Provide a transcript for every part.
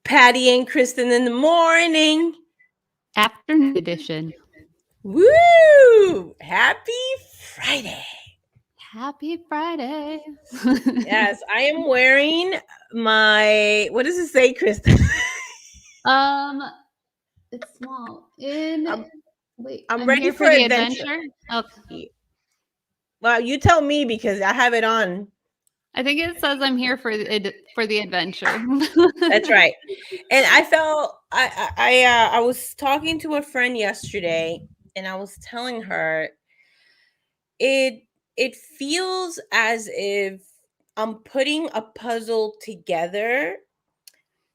Patty and Kristin in the morning. Afternoon edition. Woo! Happy Friday. Happy Friday. Yes, I am wearing my, what does it say, Kristin? It's small. I'm I'm ready here for for the adventure. adventure. Okay. Well, you tell me because I have it on. I think it says I'm here for the adventure. That's right. And I felt I was talking to a friend yesterday, and I was telling her it it feels as if I'm putting a puzzle together,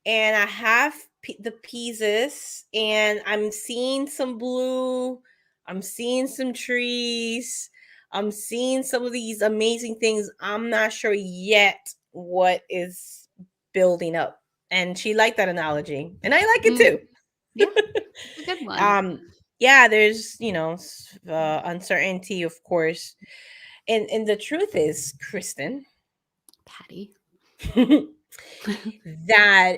and I have the pieces, and I'm seeing some blue, I'm seeing some trees, I'm seeing some of these amazing things. I'm not sure yet what is building up. And she liked that analogy, and I like it too. Yeah, it's a good one. Yeah, there's uncertainty, of course, and the truth is, Kristin, Patty. that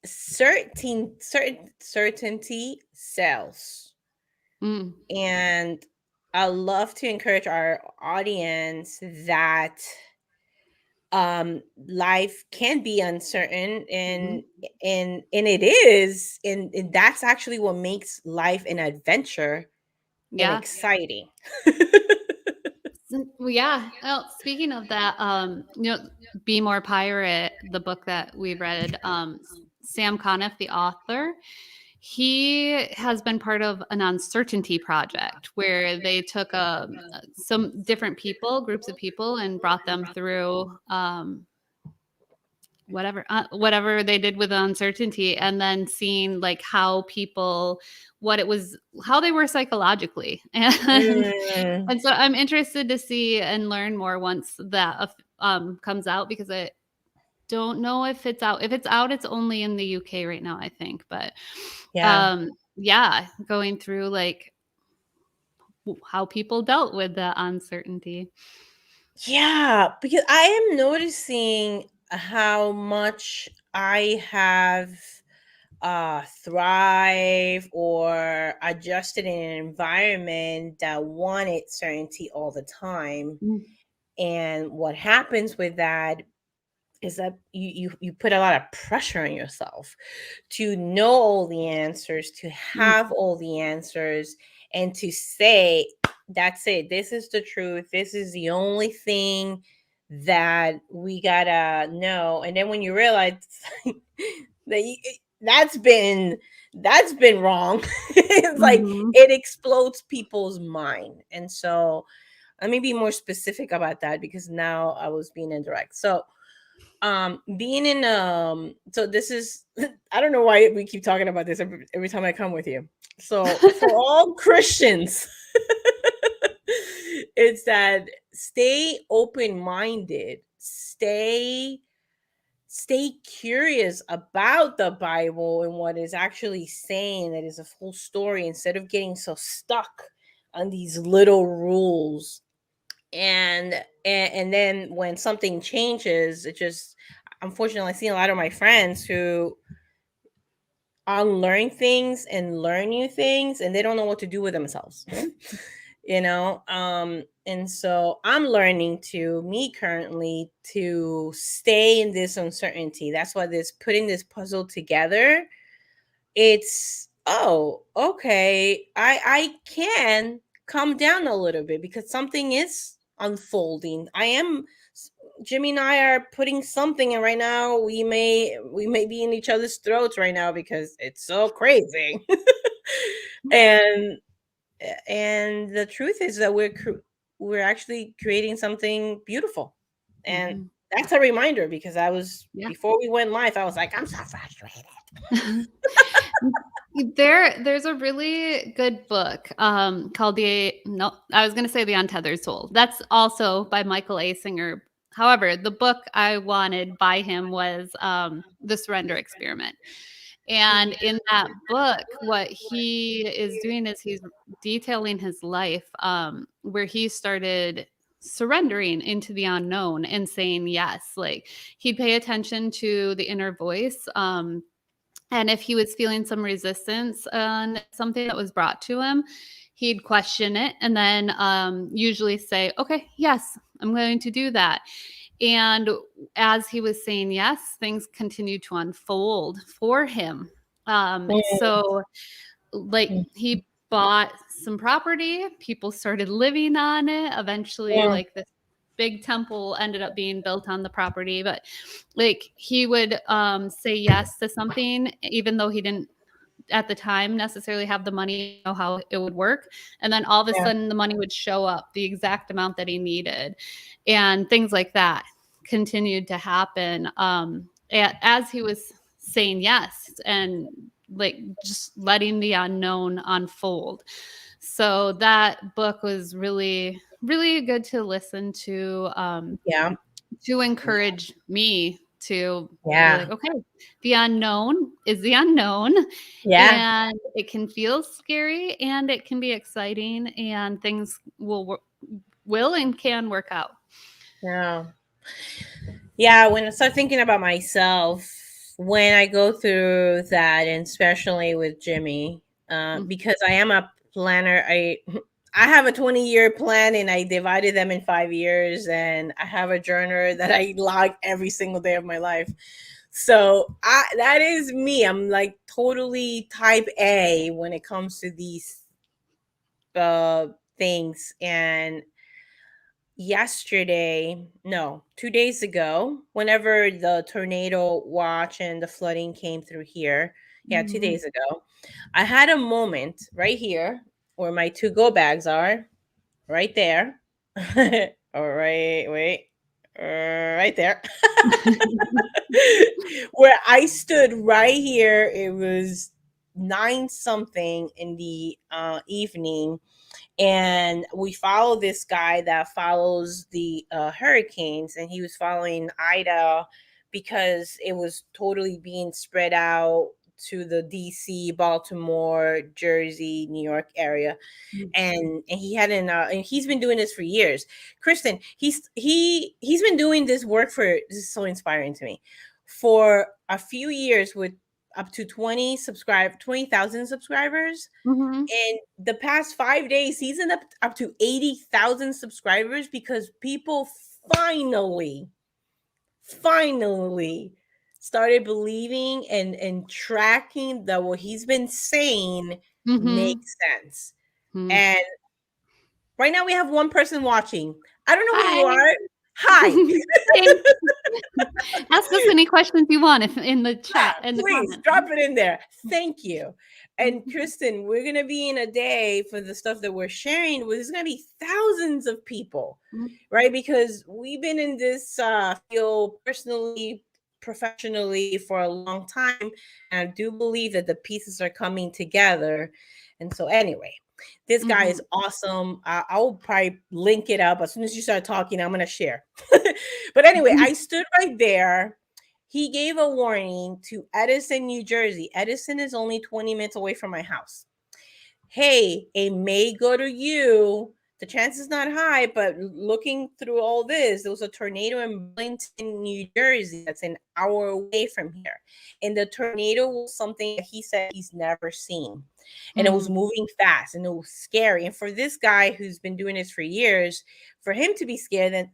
certainty sells. Mm. And I love to encourage our audience that life can be uncertain, and it is, and that's actually what makes life an adventure and Yeah. exciting. Well, yeah. Well, speaking of that, Be More Pirate, the book that we read, Sam Conniff, the author, he has been part of an uncertainty project where they took some different people, groups of people, and brought them through whatever they did with the uncertainty, and then seeing like how people, how they were psychologically, and Mm, and so I'm interested to see and learn more once that comes out, because I don't know if it's out. If it's out, it's only in the UK right now, I think. But yeah. yeah, going through like how people dealt with the uncertainty. Yeah, because I am noticing how much I have thrive or adjusted in an environment that wanted certainty all the time. Mm. And what happens with that is that you put a lot of pressure on yourself to know all the answers, to Mm. have all the answers, and to say, that's it, this is the truth, this is the only thing that we gotta know. And then when you realize that that's been wrong, it's like Mhm. it explodes people's mind. And so let me be more specific about that, because now I was being indirect. So being in so this is I don't know why we keep talking about this every time I come with you. So for all Christians, it's that stay open-minded, stay curious about the Bible and what is actually saying, that is a full story, instead of getting so stuck on these little rules. And then when something changes, it just, unfortunately, I see a lot of my friends who unlearn things and learn new things, and they don't know what to do with themselves. And so I'm learning to me currently to stay in this uncertainty. That's why this putting this puzzle together, it's, oh, okay, I can calm down a little bit because something is unfolding. Jimmy and I are putting something in right now. We may be in each other's throats right now because it's so crazy. and and the truth is that we're actually creating something beautiful. And Mhm. that's a reminder, because Yeah. before we went live, I was like, I'm so frustrated. There's a really good book called I was going to say The Untethered Soul. That's also by Michael A. Singer. However, the book I wanted by him was The Surrender Experiment. And in that book, what he is doing is he's detailing his life, where he started surrendering into the unknown and saying yes. Like he'd pay attention to the inner voice. And if he was feeling some resistance on something that was brought to him, he'd question it and then usually say, okay, yes, I'm going to do that. And as he was saying yes, things continued to unfold for him. So, like, Mm, he bought some property, people started living on it. Eventually, mm, like, this big temple ended up being built on the property. But, like, he would say yes to something, even though he didn't at the time necessarily have the money to know how it would work. And then all of a yeah, sudden the money would show up, the exact amount that he needed, and things like that continued to happen as he was saying yes and like just letting the unknown unfold. So that book was really, really good to listen yeah, to encourage me to be yeah, like, okay, the unknown is the unknown, yeah, and it can feel scary and it can be exciting, and things will and can work out. yeah. Yeah, when I start thinking about myself, when I go through that, and especially with Jimmy, Mm, because I am a planner, I have a 20-year plan, and I divided them in 5 years, and I have a journal that I log every single day of my life. So that is me. I'm like totally type A when it comes to these uh, things, and yesterday, no, 2 days ago, whenever the tornado watch and the flooding came through here, yeah, two mhm, days ago, I had a moment right here where my two go bags are, right there. All right, wait, right there. Where I stood right here, it was nine something in the evening, and we follow this guy that follows the hurricanes, and he was following Ida because it was totally being spread out to the DC, Baltimore, Jersey, New York area. mm, And he had and he's been doing this for years. Kristen, he's been doing this work for, this is so inspiring to me, for a few years, with up to 20,000 subscribers. mhm, In the past 5 days, he's up to 80,000 subscribers, because people finally, finally started believing and tracking that what he's been saying mhm, makes sense. mhm. And right now we have one person watching. I don't know who you Hi. are. Hi. Thanks. Ask us any questions you want if in the Yeah, chat, in the please comments. drop it in there. Thank you. And Mhm, Kristen, we're gonna be in a day for the stuff that we're sharing. There's gonna be thousands of people, mhm, right? Because we've been in this field personally, professionally for a long time, and I do believe that the pieces are coming together. And so, anyway, this guy mhm, is awesome. I'll probably link it up as soon as you start talking. I'm gonna share. But anyway, I stood right there. He gave a warning to Edison, New Jersey. Edison is only 20 minutes away from my house. Hey, it may go to you. The chance is not high, but looking through all this, there was a tornado in Burlington, New Jersey, that's an hour away from here. And the tornado was something that he said he's never seen. And it was mhm, moving fast and it was scary. And for this guy who's been doing this for years, for him to be scared, then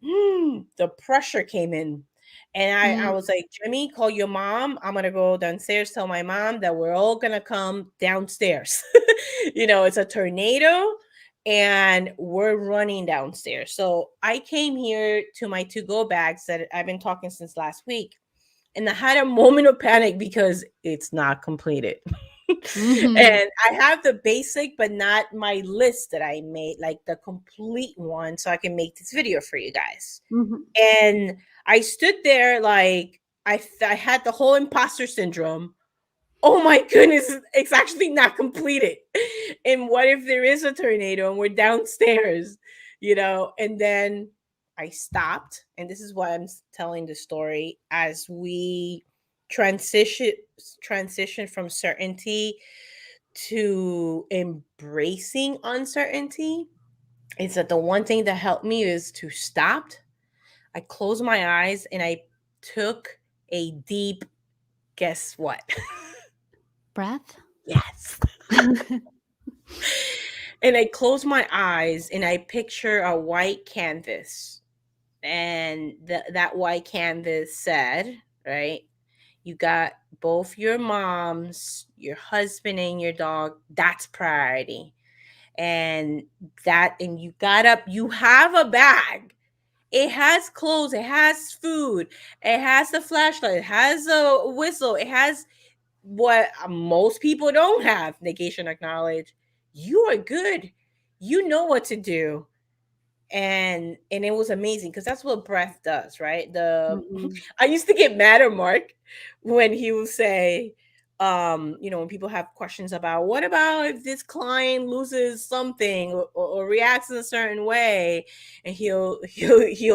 the pressure came in. And I mhm, was like, Jimmy, call your mom. I'm gonna go downstairs, tell my mom that we're all gonna come downstairs. It's a tornado and we're running downstairs. So I came here to my to go bags that I've been talking since last week. And I had a moment of panic because it's not completed. mhm, And I have the basic, but not my list that I made, like the complete one, so I can make this video for you guys. mhm, And I stood there like I had the whole imposter syndrome. Oh my goodness, it's actually not completed. And what if there is a tornado and we're downstairs, And then I stopped, and this is why I'm telling the story, as we transition transition from certainty to embracing uncertainty. It's that the one thing that helped me is to stop. I closed my eyes and I took a deep, guess what? Breath. Yes. And I closed my eyes and I picture a white canvas. And that white canvas said, right? You got both your moms, your husband, and your dog. That's priority. And you got up, you have a bag. It has clothes, it has food, it has the flashlight, it has a whistle, it has what most people don't have. Negation acknowledge. You are good. You know what to do. And it was amazing because that's what breath does, right? The Mhm. I used to get mad at Mark when he would say, when people have questions about what about if this client loses something or reacts in a certain way, and he'll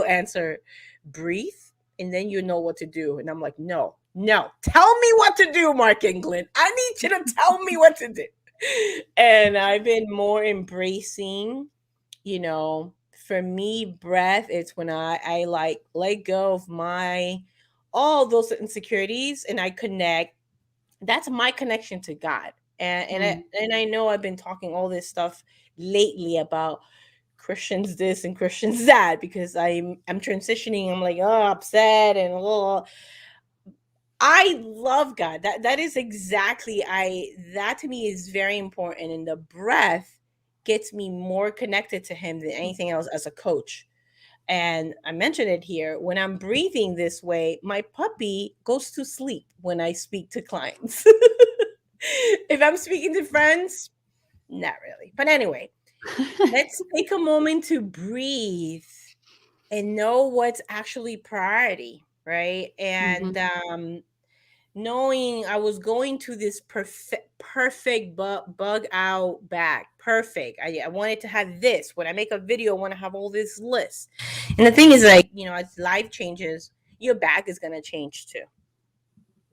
answer, breathe, and then you know what to do. And I'm like, no, no, tell me what to do, Mark England. I need you to tell me what to do. And I've been more embracing, you know, for me, breath is when I like let go of my all those insecurities and I connect. That's my connection to God. Mm. And I know I've been talking all this stuff lately about Christians this and Christians that because I'm transitioning. I'm like, oh, upset and oh, I love God. That is exactly I that to me is very important. And the breath gets me more connected to him than anything else as a coach. And I mentioned it here. When I'm breathing this way, my puppy goes to sleep when I speak to clients. If I'm speaking to friends, not really. But anyway, let's take a moment to breathe and know what's actually priority, right? And Mhm. knowing I was going to this perfect bug out bag. Perfect. I wanted to have this. When I make a video, I want to have all this list. And the thing is, like, as life changes, your bag is gonna change too,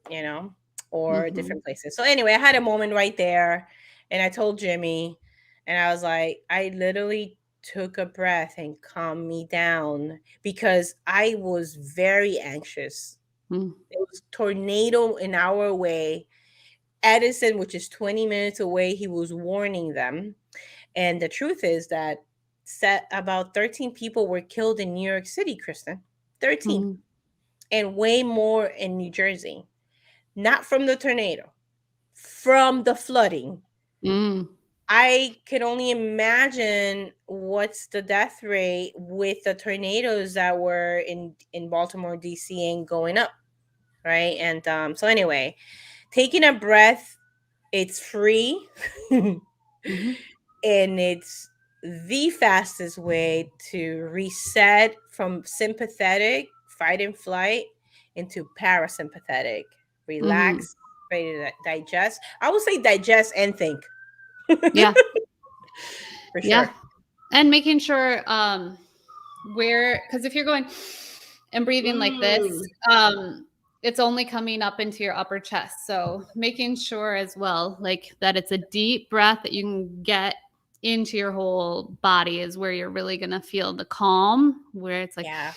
you know, or Mhm. different places. So anyway, I had a moment right there, and I told Jimmy, and I was like, I literally took a breath and calmed me down because I was very anxious. Mm. It was tornado in our way. Edison, which is 20 minutes away, he was warning them. And the truth is that set about 13 people were killed in New York City, Kristen. 13. Mhm. And way more in New Jersey. Not from the tornado, from the flooding. Mm. I could only imagine what's the death rate with the tornadoes that were in Baltimore, DC, and going up, right? And so anyway, taking a breath, it's free. And Mhm. it's the fastest way to reset from sympathetic fight and flight into parasympathetic Mhm. relax, ready to digest. I would say digest and think. Yeah. For Yeah. sure. And making sure where, because if you're going and breathing like this, Mm, it's only coming up into your upper chest. So making sure as well, like that it's a deep breath that you can get into your whole body is where you're really gonna feel the calm, where it's like, yeah,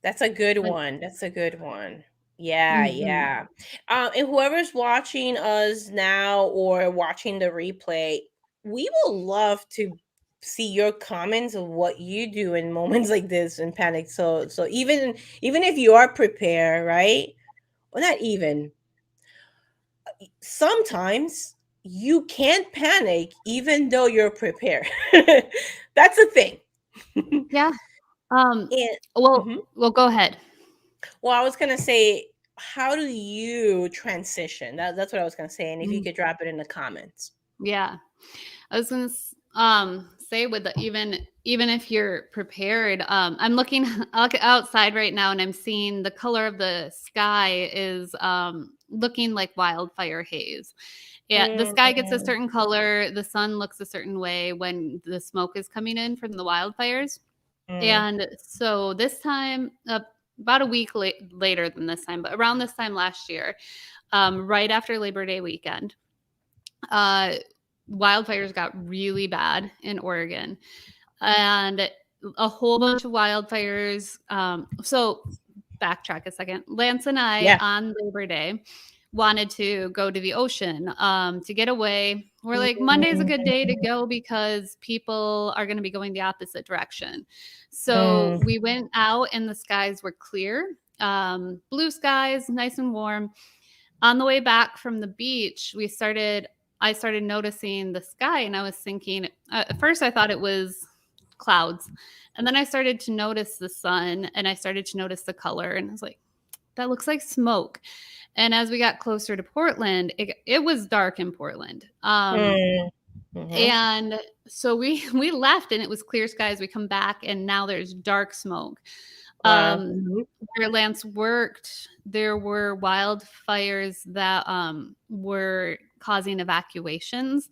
that's a good like, one. That's a good one. Yeah, mhm, yeah. And whoever's watching us now or watching the replay, we will love to see your comments of what you do in moments like this in panic. So even if you are prepared, right? Well, not even. Sometimes you can't panic even though you're prepared. That's a thing. And yeah. Well, mhm. go ahead. Well, I was gonna say, how do you transition? That's what I was gonna say, and if you Mhm. could drop it in the comments. Yeah. I was gonna say with the, even if you're prepared, I'm looking outside right now and I'm seeing the color of the sky is looking like wildfire haze. Yeah, the sky gets a Mm, certain color, the sun looks a certain way when the smoke is coming in from the wildfires. mm, And so this time, about a week later than this time, but around this time last year, right after Labor Day weekend, uh, wildfires got really bad in Oregon, and a whole bunch of wildfires. So backtrack a second. Lance and I Yeah. on Labor Day wanted to go to the ocean to get away. We're like, Monday's a good day to Mm, go because people are going to be going the opposite direction. So mm, we went out and the skies were clear, blue skies, nice and warm. On the way back from the beach, I started noticing the sky and I was thinking, at first I thought it was clouds. And then I started to notice the sun and I started to notice the color and I was like, that looks like smoke. And as we got closer to Portland, it was dark in Portland. mm, mhm. And so we left and it was clear skies. We come back and now there's dark smoke. Wow. Um, Mhm. where Lance worked, there were wildfires that were causing evacuations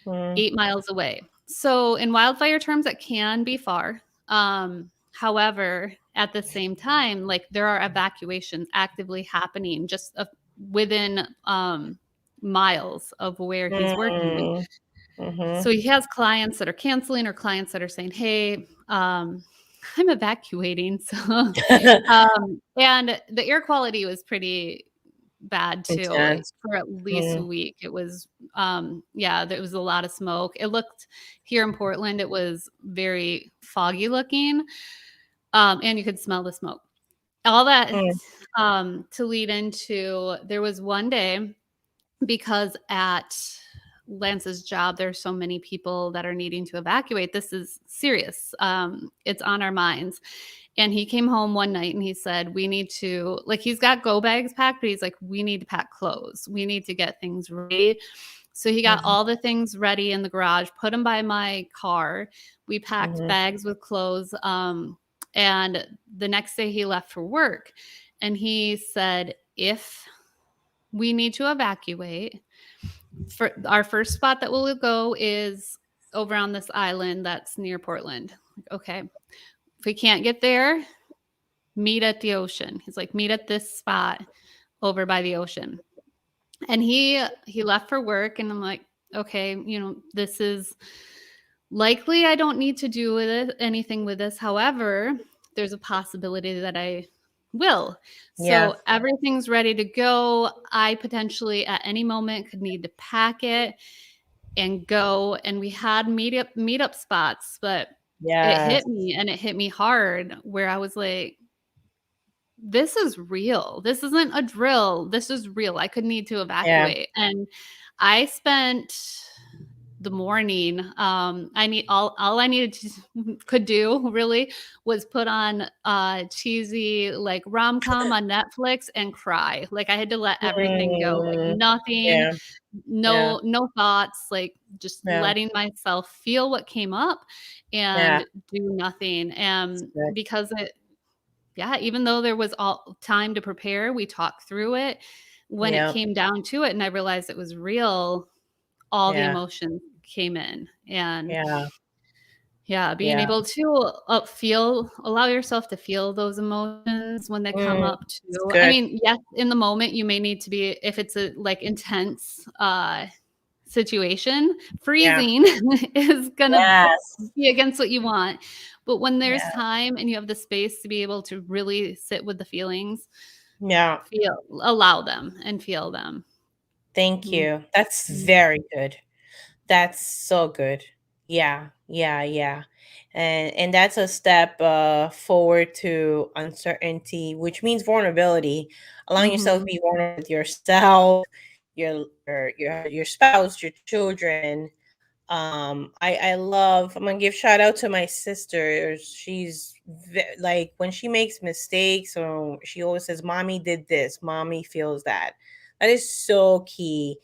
Mm, 8 miles away. So, in wildfire terms, that can be far. However, at the same time, like there are evacuations actively happening just within miles of where he's working. mm, mhm. So he has clients that are canceling or clients that are saying, "Hey, I'm evacuating." So, and the air quality was pretty bad too Intense. for at least a Mm, week. It was, yeah, there was a lot of smoke. It looked here in Portland, it was very foggy looking, and you could smell the smoke. All that mm, to lead into there was one day because at Lance's job, there's so many people that are needing to evacuate. This is serious. It's on our minds. And he came home one night and he said, we need to, like, he's got go bags packed, but he's like, we need to pack clothes. We need to get things ready. So he got mhm, all the things ready in the garage, put them by my car. We packed mhm, bags with clothes. And the next day he left for work. And he said, if we need to evacuate, for our first spot that we'll go is over on this island that's near Portland. Like, okay, if we can't get there, meet at the ocean. He's like, meet at this spot over by the ocean. And he left for work, and I'm like, okay, this is likely I don't need to do with it anything with this. However, there's a possibility that I will. yeah. So everything's ready to go. I potentially at any moment could need to pack it and go, and we had meetup spots, but it Yes. hit me and it hit me hard where I was like, this is real. This isn't a drill. This is real. I could need to Yeah. evacuate. And I spent the morning. I need all I needed to could do really was put on cheesy like rom-com on Netflix and cry. Like I had to let everything go. Like Mm, nothing, yeah. Yeah. no thoughts, like just Yeah. letting myself feel what came up Yeah. and do nothing. That's And good. because yeah, even though there was all time to prepare, we talked through it. When it Yeah. came down to it and I realized it was real, all the Yeah. emotions came in. And Yeah. yeah, being Yeah. able to allow yourself to feel those emotions when they come Mm, up it's too. I good. mean, yes, in the moment you may need to be, if it's a like intense situation, Yeah. freezing is gonna Yes. be against what you want. But when there's Yeah. time and you have the space to be able to really sit with the feelings, Yeah. allow them and feel them. Thank Mhm. you. That's Mhm. very good. That's so good. Yeah, yeah, yeah. And that's a step forward to uncertainty, which means vulnerability. Allowing yourself to Mhm. be vulnerable with yourself, your spouse, your children. I love. I'm gonna give shout out to my sister. She's like when she makes mistakes, or she always says, "Mommy did this. Mommy feels that." That is so key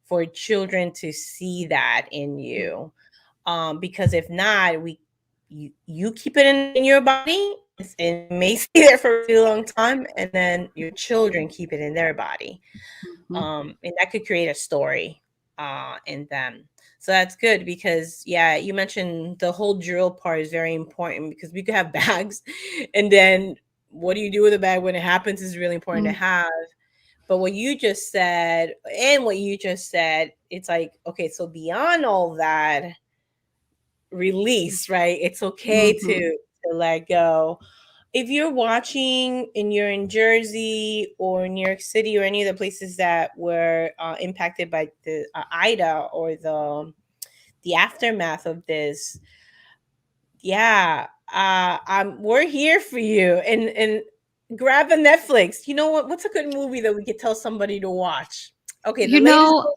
for children to see that in Mhm. you. Because if not, you keep it in your body, and it may stay there for a really long time, and then your children keep it in their body, Mhm. and that could create a story in them. So that's good because yeah, you mentioned the whole drill part is very important because we could have bags, and then what do you do with a bag when it happens is really important to Mhm. have. But what you just said, and what you just said, it's like, okay, so beyond all that release, right? It's okay Mhm. to let go. If you're watching and you're in Jersey or New York City or any of the places that were impacted by the Ida or the aftermath of this, yeah, we're here for you. And grab a Netflix. You know what? What's a good movie that we could tell somebody to watch? Okay, the You latest. know,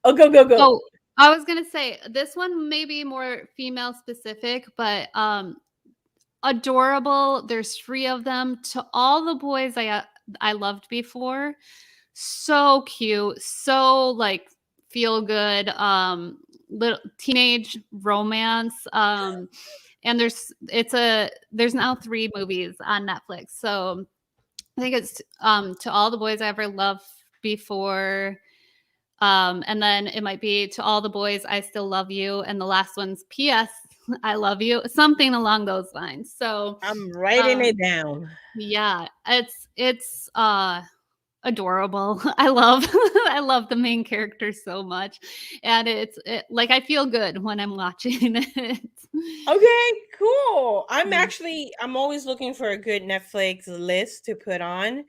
Oh, go go go. oh, I was gonna say this one may be more female specific, but adorable. There's 3 of them. To all the boys I loved before. So cute, so like feel good, little teenage romance. And there's now 3 movies on Netflix. So I think it's To All the Boys I Ever Loved Before. And then it might be To All the Boys I Still Love You, and the last one's P.S. I Love You, something along those lines. So I'm writing um it down. yeah, it's adorable. I love I love the main character so much, and like I feel good when I'm watching it. Okay, cool. Mm. I'm always looking for a good Netflix list to put on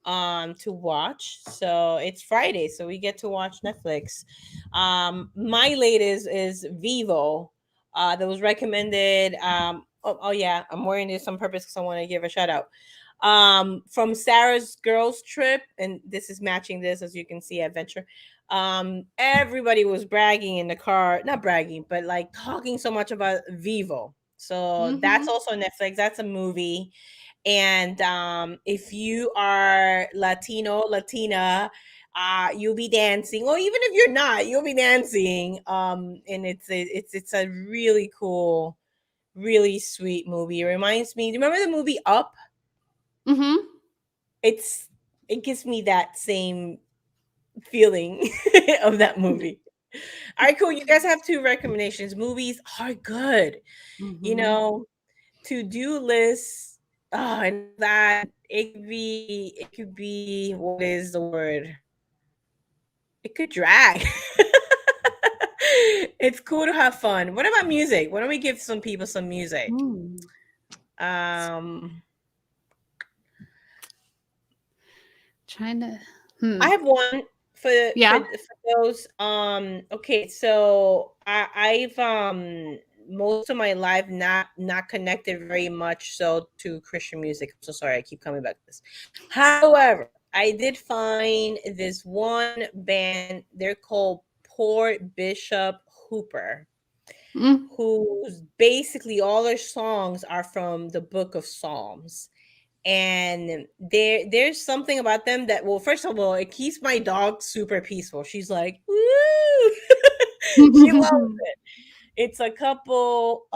to watch. So it's Friday, so we get to watch Netflix. My latest is Vivo. That was recommended. Oh yeah, I'm wearing this on purpose because I want to give a shout out. From Sarah's girls trip, and this is matching this, as you can see, adventure. Everybody was bragging in the car, not bragging, but like talking so much about Vivo. So that's Mhm. also on Netflix. That's a movie. And if you are Latino, Latina, you'll be dancing, or even if you're not, you'll be dancing. And it's a really cool, really sweet movie. It reminds me. Do you remember the movie Up? Mhm. It's it gives me that same feeling of that movie. All right, cool. You guys have 2 recommendations. Movies are good. You Mhm. know, to-do lists. Oh, and that it could be what is the word? It could drag. It's cool to have fun. What about music? Why don't we give some people some music? Mm. Um Trying to hmm. I have one Yeah. for those. Okay, so I've most of my life not connected very much so to Christian music. I'm so sorry, I keep coming back to this. However, I did find this one band. They're called Poor Bishop Hooper, Mm. who's basically all their songs are from the Book of Psalms. And there's something about them that, well, first of all, it keeps my dog super peaceful. She's like, woo. She loves it. It's a couple,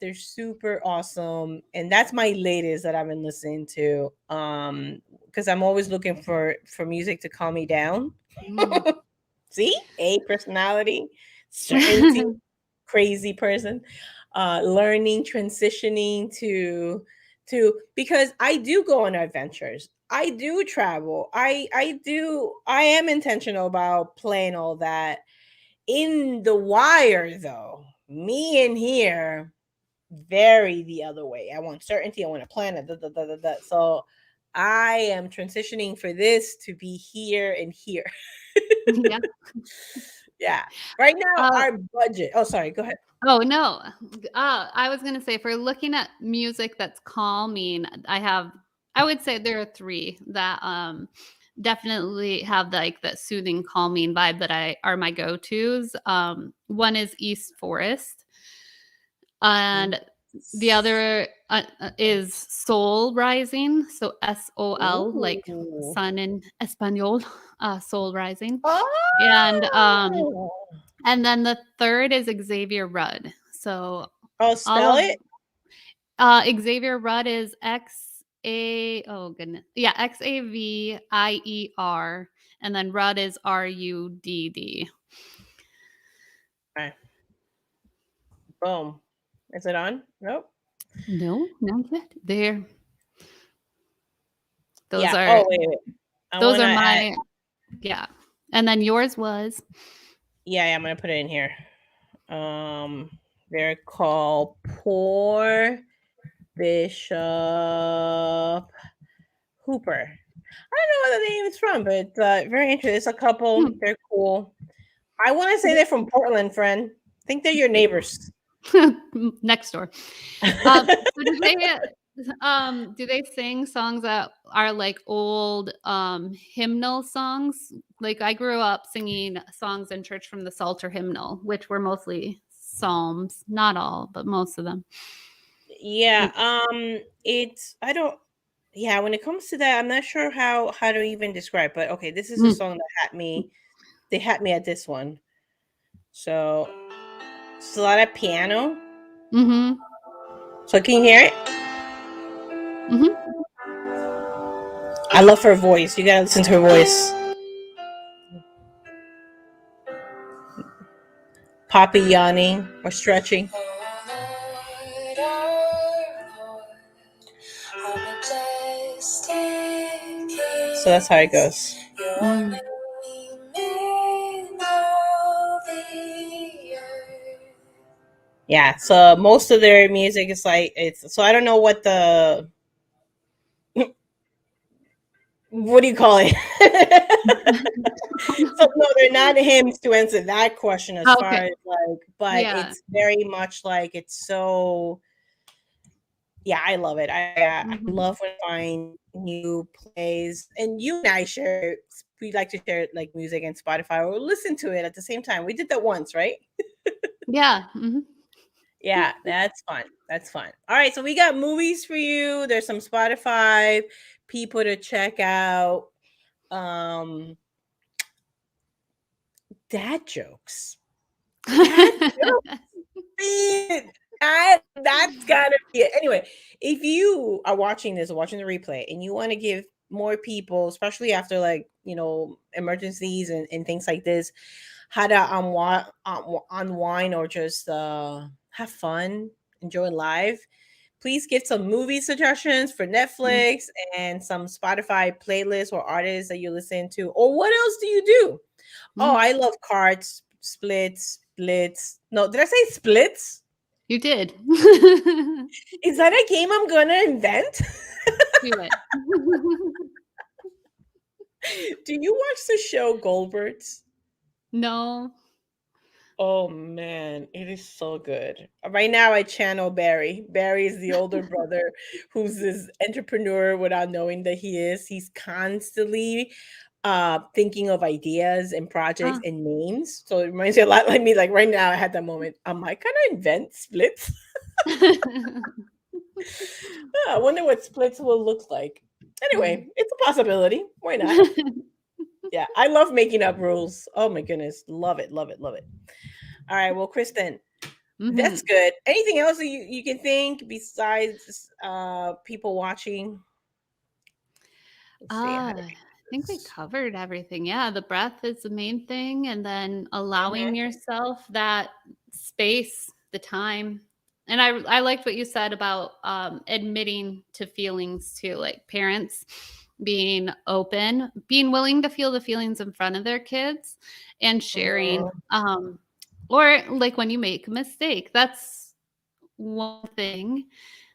they're super awesome, and that's my latest that I've been listening to. Because I'm always looking for music to calm me down. Mm. See, a personality, certainty, crazy person, learning, transitioning to because I do go on adventures. I do travel. I am intentional about playing all that. In the wire though, me in here, very the other way. I want certainty, I want a plan. Da, da, da, da, da. So I am transitioning for this to be here and here. Yeah. Yeah. Right now, Uh, our budget. Oh, sorry. Go ahead. oh, no. I was gonna say, for looking at music that's calming, I would say there are 3 that, definitely have, like, that soothing, calming vibe that I are my go-tos. One is East Forest, and the Yes. other, is Soul Rising, so SOL, like Ooh. sun in Espanol, Soul Rising, and, Oh. and then the 3rd is Xavier Rudd. So Oh, all spell of it. Xavier Rudd is oh goodness. Yeah, Xavier, and then Rudd is Rudd. Okay. Boom. Is it on? Nope. No, not yet. There. Those Yeah. are Oh, wait, wait. I Those want to are add. my yeah. And then yours was Yeah, I'm gonna put it in here. Um, they're called Poor Bishop Hooper. I don't know what the name is from, but very interesting. It's a couple. hmm, They're cool. I want to say they're from Portland, friend. I think they're your neighbors. next door. So do they sing songs that are like old hymnal songs? Like I grew up singing songs in church from the Psalter hymnal, which were mostly psalms, not all, but most of them. Yeah, Like, it's I don't. Yeah, when it comes to that, I'm not sure how to even describe. But okay, this is a mm, song that had me. They had me at this one. So it's a lot of piano. mm-hmm, So can you hear it? mm-hmm. I love her voice. You gotta listen to her voice. Poppy yawning or stretching. So that's how it goes. Mm. Yeah. So most of their music is like it's. So I don't know what the what do you call it? So no, they're not hymns to answer that question as far Okay. as like, but Yeah. it's very much like it's so. Yeah, I love it. I Mhm. love when I find new plays, and you and I share. We like to share like music and Spotify or listen to it at the same time. We did that once, right? Yeah. Mhm. Yeah, that's fun. That's fun. All right, so we got movies for you. There's some Spotify people to check out. Um, dad jokes. Dad it. That's gotta be it. Anyway, if you are watching this or watching the replay and you want to give more people, especially after like, emergencies and things like this, how to unwind or just have fun, enjoy life, please give some movie suggestions for Mm, Netflix and some Spotify playlists or artists that you listen to. Or what else do you do? Oh, mhm. I love cards, splits. No, did I say splits? You did. Is that a game I'm gonna invent? Do it. Do you watch the show Goldbergs? No. Oh man, it is so good. Right now, I channel Barry. Barry is the older brother who's this entrepreneur without knowing that he is. He's constantly thinking of ideas and projects Ah. and names. So it reminds me a lot like me. Like right now, I had that moment. Am I gonna invent splits? I wonder what splits will look like. Mm. Anyway, it's a possibility. Why not? Yeah, I love making up rules. Oh my goodness, love it, love it, love it. All right, well, Kristen, that's Mhm. good. Anything else that you can think besides people watching? Let's see. How do I think we covered everything. Yeah, the breath is the main thing, and then allowing Mhm. yourself that space, the time. And I liked what you said about admitting to feelings too, like parents being open, being willing to feel the feelings in front of their kids, and sharing. Mhm. Or like when you make a mistake, that's one thing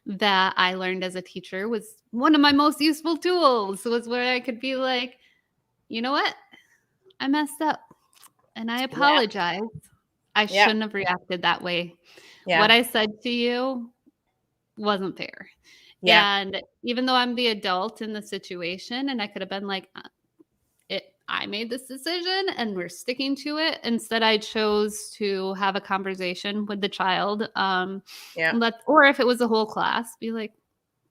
that I learned as a teacher was one of my most useful tools was where I could be like, you know what? I messed up and I Yeah, apologize. I yeah, shouldn't have reacted that way. yeah, What I said to you wasn't fair. yeah, And even though I'm the adult in the situation and I could have been like, I made this decision and we're sticking to it. Instead, I chose to have a conversation with the child. yeah, Or if it was a whole class, be like,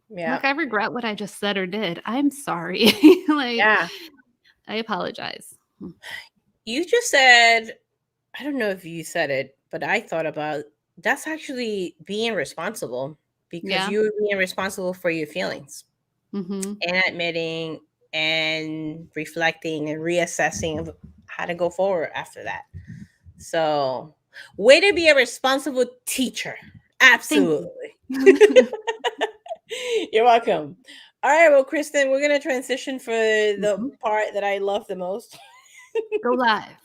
yeah, look, I regret what I just said or did. I'm sorry. Like, yeah. I apologize. You just said, I don't know if you said it, but I thought about that's actually being responsible because Yeah. you're being responsible for your feelings Mhm. and admitting and reflecting and reassessing of how to go forward after that. So, way to be a responsible teacher. Thank you. Absolutely. You're welcome. All right, well, Kristen, we're gonna transition for the Mhm. part that I love the most. Go live.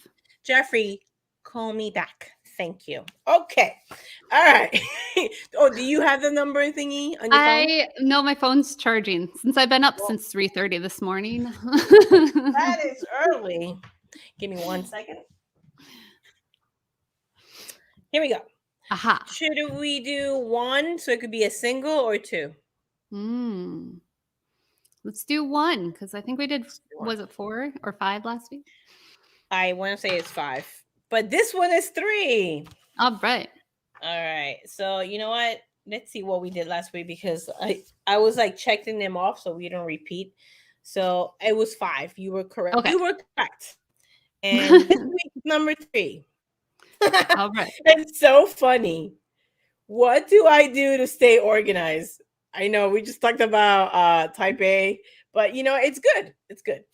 Jeffrey, call me back. Thank you. Okay. All right. Oh, do you have the number thingy on your phone? I know my phone's charging since I've been up Well, since 3:30 this morning. that is early. Give me 1 second. Here we go. Aha. Should we do one so it could be a single or two? Mm. Let's do one because I think we did, Let's do one. was it 4 or 5 last week? I want to say it's five, but this one is three. All right. All right. So you know what? Let's see what we did last week because I was like checking them off so we don't repeat. So it was five. You were correct. Okay. You were correct. And this week number three. All right. It's so funny. What do I do to stay organized? I know we just talked about type A, but you know, it's good. It's good.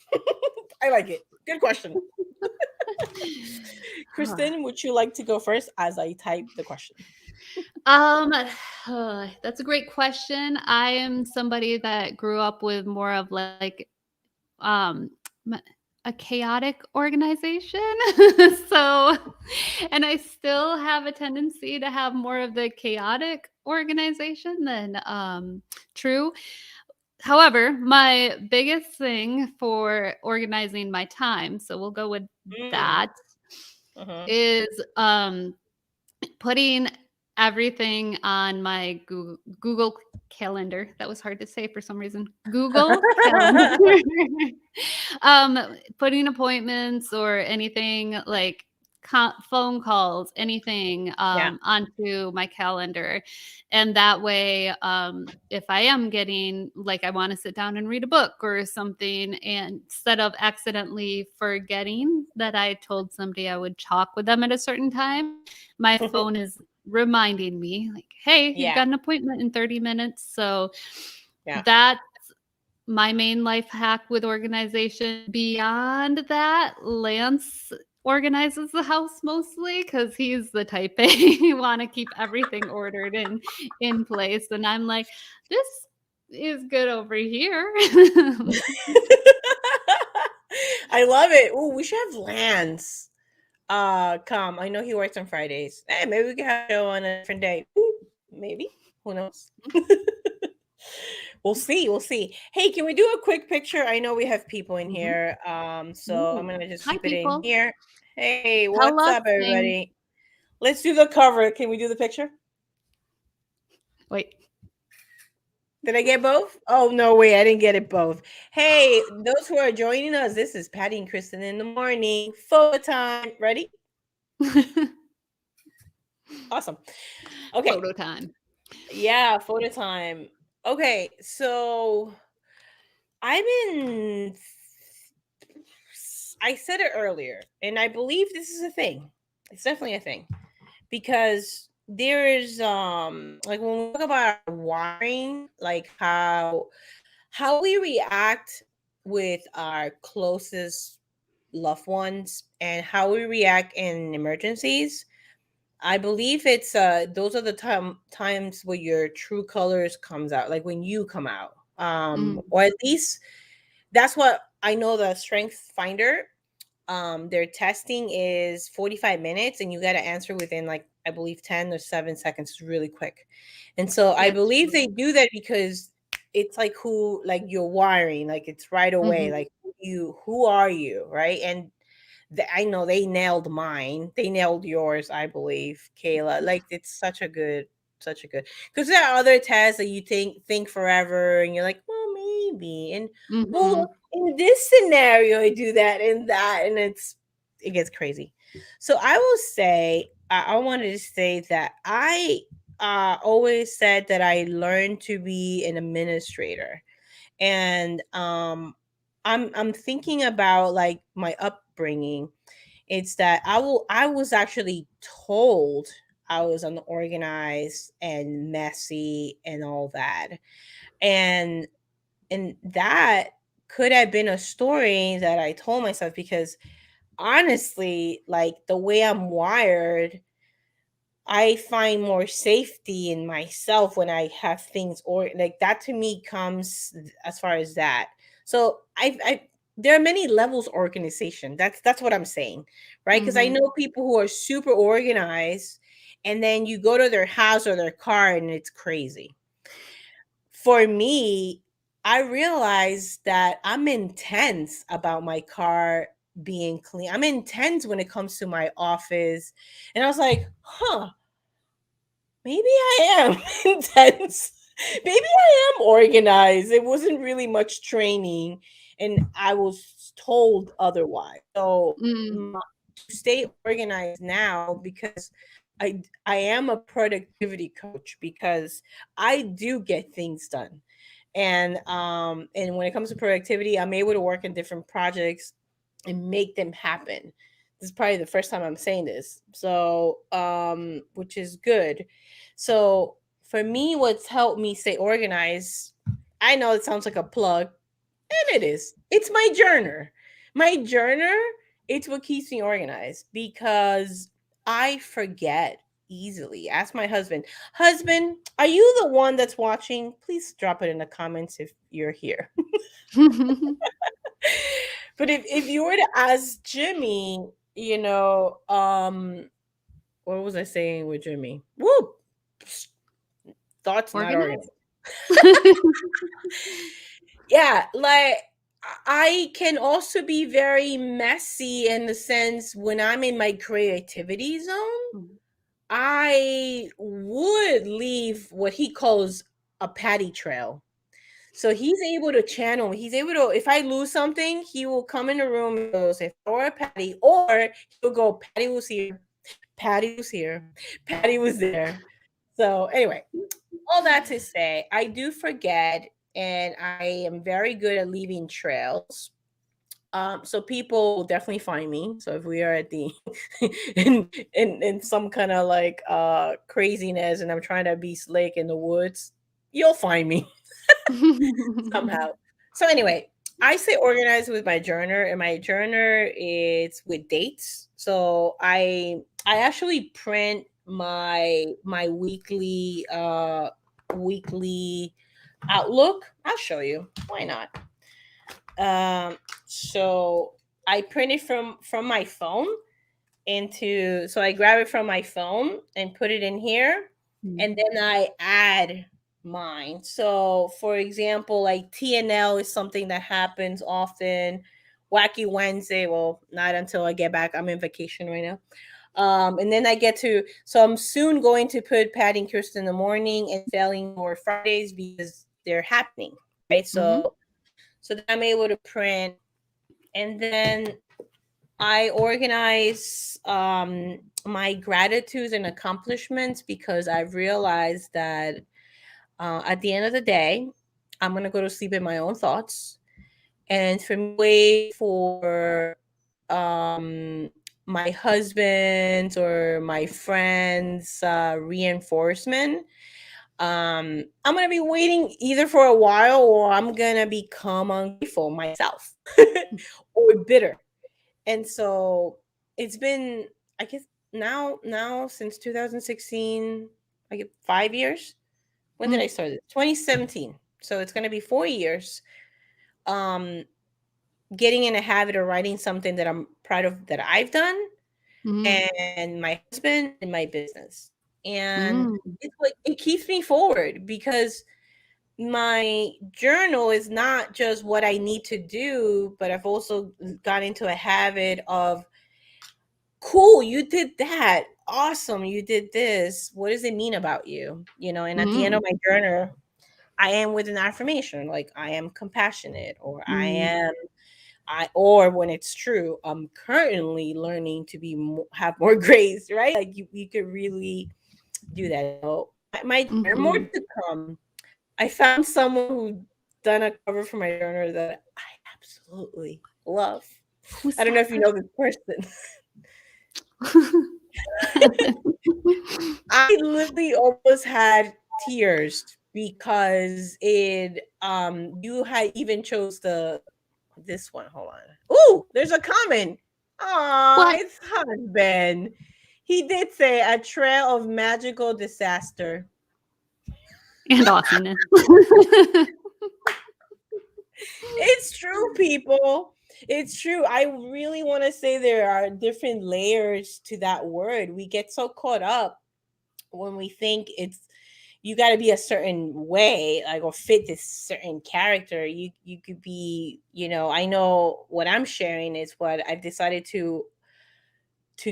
I like it. Good question. Kristen, would you like to go first as I type the question? Um, that's a great question. I am somebody that grew up with more of like um m- a chaotic organization. So, and I still have a tendency to have more of the chaotic organization than true. However, my biggest thing for organizing my time, so we'll go with Mm. that, Uh-huh. is putting everything on my Google Calendar. That was hard to say for some reason. Google Calendar. Putting appointments or anything like phone calls, anything Yeah. onto my calendar. And that way, if I am getting like I want to sit down and read a book or something, and instead of accidentally forgetting that I told somebody I would talk with them at a certain time, my phone is reminding me like, hey, you've Yeah. got an appointment in 30 minutes. So Yeah. that's my main life hack with organization. Beyond that, Lance organizes the house mostly because he's the type A. You want to keep everything ordered and in place. And I'm like, this is good over here. I love it. Oh, we should have Lance. Come. I know he works on Fridays. Hey, maybe we can have a show on a different day. Ooh, maybe. Who knows? We'll see. We'll see. Hey, can we do a quick picture? I know we have people in Mhm. here. So I'm Ooh. gonna just Hi, keep it in people. here. Hey, Tell what's us up, things. everybody? Let's do the cover. Can we do the picture? Wait. Did I get both? Oh no, wait, I didn't get it both. Hey, those who are joining us, this is Patty and Kristen in the morning. Photo time. Ready? Awesome. Okay. Photo time. Yeah, photo time. Okay, so I've been I said it earlier, and I believe this is a thing. It's definitely a thing because there's like when we talk about wiring, like how we react with our closest loved ones and how we react in emergencies. I believe it's those are the times where your true colors comes out, like when you come out. Mm, Or at least that's what I know the strength finder their testing is 45 minutes and you got to answer within like I believe 10 or 7 seconds. It's really quick. And so I that's believe true. they do that because it's like who like you're wiring like it's right away Mhm. like who are you, right? And I know they nailed mine. They nailed yours, I believe, Kayla. Like it's such a good because there are other tests that you think forever and you're like, well, maybe. And well, Mhm. in this scenario, I do that and that, and it gets crazy. So I will say, I wanted to say that I always said that I learned to be an administrator and I'm thinking about like my upbringing. It's that I was actually told I was unorganized and messy and all that. And that could have been a story that I told myself because honestly, like the way I'm wired, I find more safety in myself when I have things, or like that to me comes as far as that. So I there are many levels of organization. That's what I'm saying, right? Because I Mhm. know people who are super organized, and then you go to their house or their car and it's crazy. For me, I realized that I'm intense about my car being clean. I'm intense when it comes to my office. And I was like, huh, maybe I am intense. Maybe I am organized. It wasn't really much training, and I was told otherwise. So Mm. to stay organized now, because I am a productivity coach, because I do get things done. And when it comes to productivity, I'm able to work in different projects and make them happen. This is probably the first time I'm saying this. So which is good. So for me, what's helped me stay organized, I know it sounds like a plug, and it is. It's my journal. My journal, it's what keeps me organized, because I forget easily. Ask my husband. Husband, are you the one that's watching? Please drop it in the comments if you're here. But if you were to ask Jimmy, what was I saying with Jimmy? Whoop, thoughts not organized. Organized? Yeah, like I can also be very messy in the sense when I'm in my creativity zone, Mm. I would leave what he calls a patty trail. So he's able to channel. He's able to. If I lose something, he will come in the room and go say, "Or a Patty," or he'll go, "Patty was here. Patty was here. Patty was there." So anyway, all that to say, I do forget, and I am very good at leaving trails. So people will definitely find me. So if we are at the in some kind of like craziness, and I'm trying to be slick in the woods, you'll find me somehow. So anyway, I stay organized with my journal, and my journal is with dates. So I actually print my weekly outlook. I'll show you. Why not? So I print it from my phone into, so I grab it from my phone and put it in here, Mm. and then I add mine. So for example, like TNL is something that happens often. Wacky Wednesday, well, not until I get back. I'm in vacation right now. And then I get to, so I'm soon going to put Patty and Kirsten in the morning and failing more Fridays because they're happening, right? Mhm. So then I'm able to print, and then I organize my gratitudes and accomplishments, because I've realized that at the end of the day, I'm gonna go to sleep in my own thoughts, and for me, wait for um, my husband's or my friend's reinforcement. I'm gonna be waiting either for a while, or I'm gonna become ungrateful myself or bitter. And so it's been, I guess, now since 2016, I get 5 years. When did I Mm. start it? 2017. So it's gonna be 4 years. Um, Getting in a habit of writing something that I'm proud of that I've done, Mm. and my husband and my business. And Mm. it's like it keeps me forward, because my journal is not just what I need to do, but I've also got into a habit of, cool, you did that. Awesome, you did this. What does it mean about you? And at the end Mm. of my journal, I am with an affirmation like I am compassionate, or Mm. or when it's true, I'm currently learning to have more grace, right? Like you could really do that. So there are more Mhm. to come. I found someone who done a cover for my journal that I absolutely love. Who's I don't know that if you know this person. person? I literally almost had tears, because it you had even chose this one. Hold on. Ooh, there's a comment. Aw, What? it's husband. He did say a trail of magical disaster. And awesomeness. It's true, people. It's true. I really want to say there are different layers to that word. We get so caught up when we think it's you got to be a certain way, like, or fit this certain character. You could be, I know what I'm sharing is what I've decided to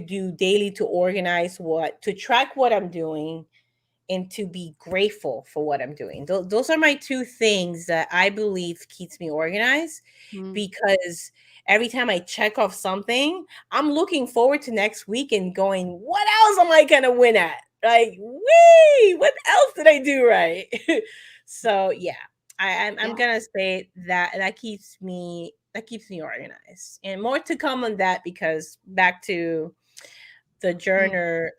do daily, to organize, what to track what I'm doing, and to be grateful for what I'm doing. Those are my two things that I believe keeps me organized, Mm. because every time I check off something, I'm looking forward to next week and going, what else am I gonna win at? Like, wee, what else did I do right? So yeah, I'm Yeah. gonna say that that keeps me organized, and more to come on that, because back to the Mm. journer,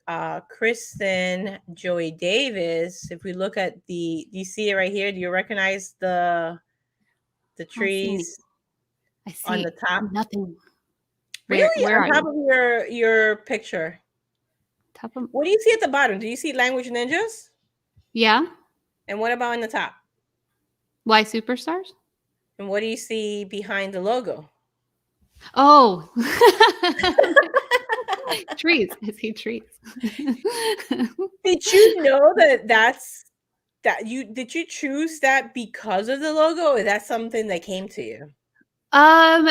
Kristen Joy Davis. If we look at do you see it right here? Do you recognize the I don't see any. trees I on the see top? nothing. Really, Where on are top you? of your picture. Top of. What do you see at the bottom? Do you see Language Ninjas? Yeah. And what about in the top? Why superstars? And what do you see behind the logo? Oh. Trees. I see trees. Did you know did you choose that because of the logo, or is that something that came to you? um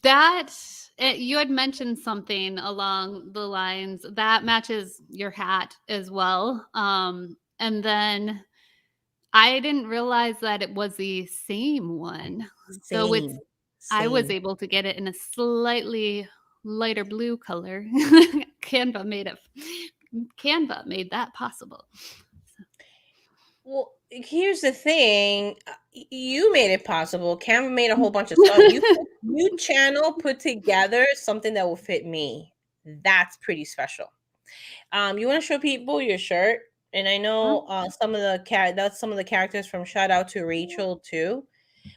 that you had mentioned something along the lines that matches your hat as well. And then I didn't realize that it was the same one. So it's Same, I was same. able to get it in a slightly lighter blue color. Canva made it Canva made that possible. Well, here's the thing. You made it possible. Canva made a whole bunch of stuff. You channel put together something that will fit me. That's pretty special. You want to show people your shirt, and I Huh? know that's some of the characters from Shout Out to Rachel too.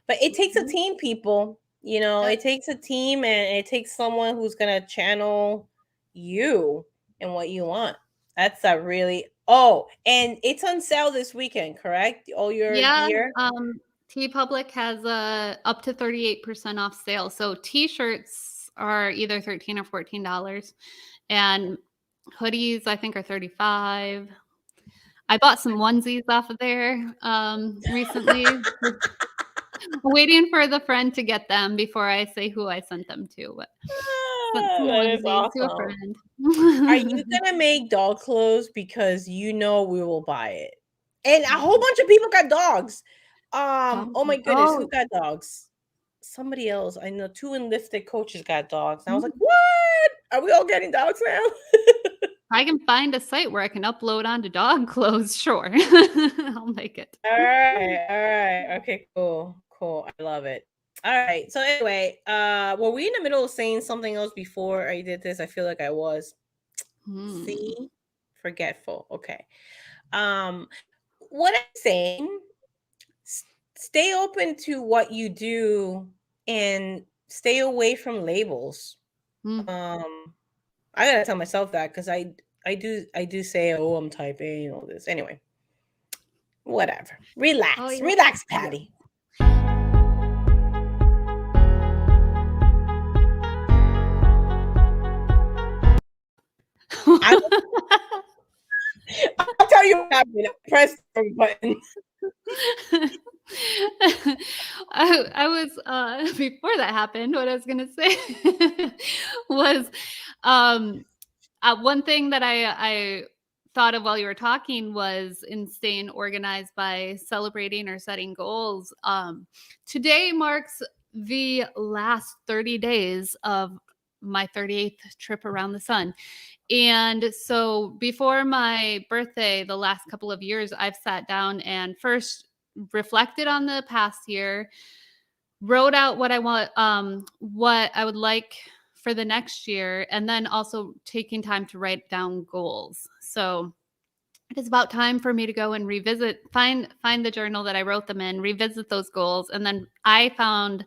But it takes a Mhm. team, people. It takes a team, and it takes someone who's gonna channel you and what you want. That's a really and it's on sale this weekend, correct? All your Yeah, gear. T Public has a up to 38% off sale. So t-shirts are either 13 or $14 and hoodies I think are 35. I bought some onesies off of there recently. Waiting for the friend to get them before I say who I sent them to, but sent some That is onesies to a awesome. Are you friend. gonna make dog clothes, because we will buy it? And a whole Oh, bunch of people got dogs. dog Oh my goodness, who oh, got dogs? Somebody else. I know two enlisted coaches got dogs. And I was like, mm. what? Are we all getting dogs now? I can find a site where I can upload onto dog clothes, sure. I'll make it. All right, all right. Okay, cool. Cool. I love it. All right. So anyway, were we in the middle of saying something else before I did this? I feel like I was. Hmm. See? Forgetful. Okay. Um, what I'm saying, s- stay open to what you do, and stay away from labels. Mm. Um, I gotta tell myself that, because I do say, oh, I'm type A and all this. Anyway, whatever. Oh, Relax. yeah. Relax, Yeah. Patty. I I'll tell you what happened. I pressed the wrong button. I was before that happened, what I was gonna say was um one thing that I thought of while you were talking was in staying organized by celebrating or setting goals. Today marks the last 30 days of my 38th trip around the sun. And so before my birthday, the last couple of years, I've sat down and first reflected on the past year, wrote out what I would like for the next year, and then also taking time to write down goals. So it is about time for me to go and find the journal that I wrote them in, revisit those goals. And then I found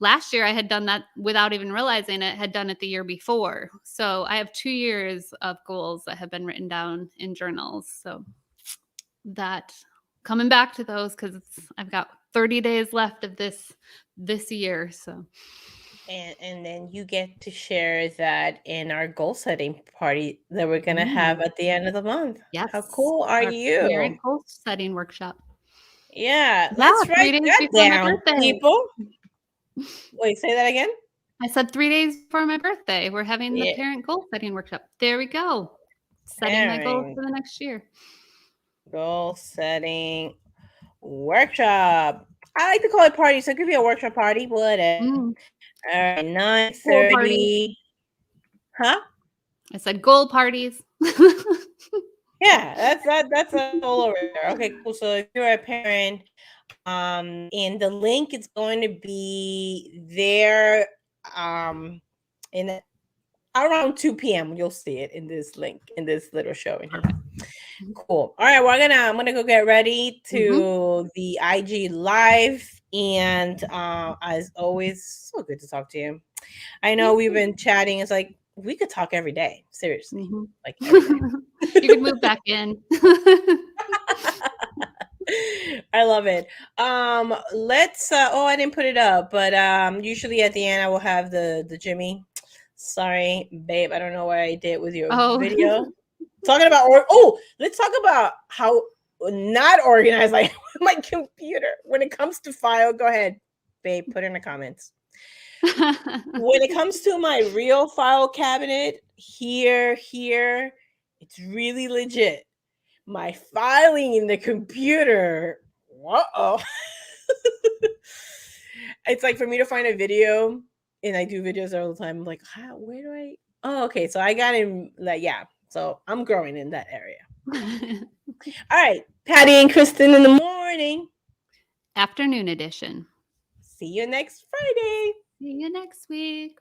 last year I had done that without even realizing it, had done it the year before. So I have 2 years of goals that have been written down in journals. So that coming back to those because I've got 30 days left of this year. So And then you get to share that in our goal setting party that we're gonna have mm, at the end of the month. How yes, cool are our parent you? goal setting workshop. Yeah, Yeah, let's 3 write days that before my down, birthday. people. Wait, say that again? I said 3 days before my birthday, we're having the Yeah, parent goal setting workshop. There we go. Setting my goals parent for the next year. goal setting workshop. I like to call it party, so it could be a workshop party, whatever. Mm, All right, goal parties. 9:30. Huh? I said goal parties. Yeah, that's all over there. Okay, cool. So if you're a parent, and the link is going to be there, in around 2 p.m. You'll see it in this link in this little show in here. Perfect. Cool. All right, I'm gonna go get ready Mhm. to the IG live, and as always, so good to talk to you. I know we've Yay. been chatting. It's like we could talk every day, seriously, Mhm. like every day. You can move back in. I love it. Let's oh, I didn't put it up, but usually at the end I will have the Jimmy. Sorry, babe, I don't know what I did with your Oh. video. Talking about let's talk about how not organized I am with my computer. When it comes to file, go ahead, babe, put in the comments. When it comes to my real file cabinet, here, it's really legit. My filing in the computer. Uh-oh. It's like for me to find a video, and I do videos all the time. I'm like, how, where do I? Oh, okay. So I got in, like, yeah. So I'm growing in that area. All right. Patty and Kristen in the morning. Afternoon edition. See you next Friday. See you next week.